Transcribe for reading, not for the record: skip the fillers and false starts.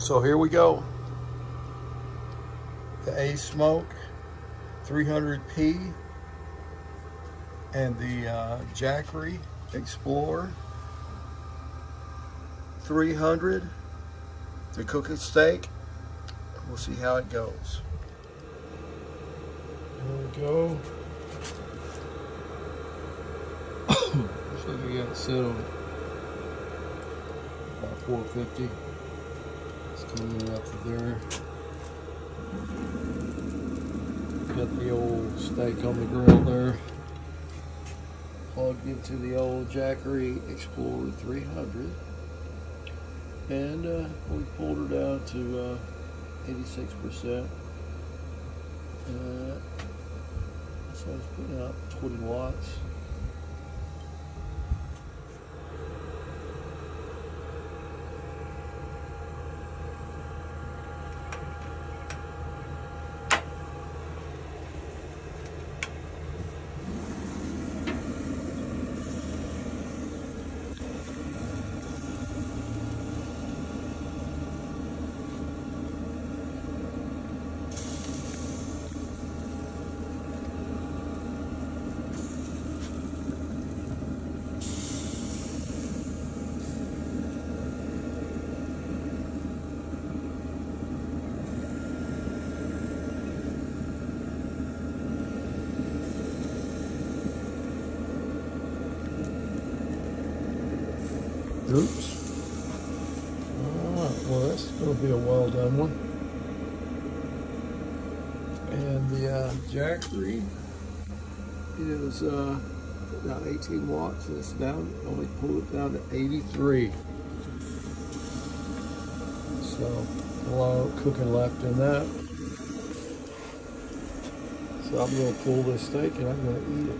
So here we go. The Asmoke 300p and the Jackery Explorer 300. They're cooking steak. We'll see how it goes. Here we go. Looks like we got it set on about 450. It's coming up to there. Got the old steak on the grill there. Plugged into the old Jackery Explorer 300. And we pulled her down to 86%. So it's putting out 20 watts. Oops. Alright, well that's going to be a well done one. And the Jackery is about 18 watts. It's down, only pull it down to 83. So a lot of cooking left in that. So I'm going to pull this steak and I'm going to eat it.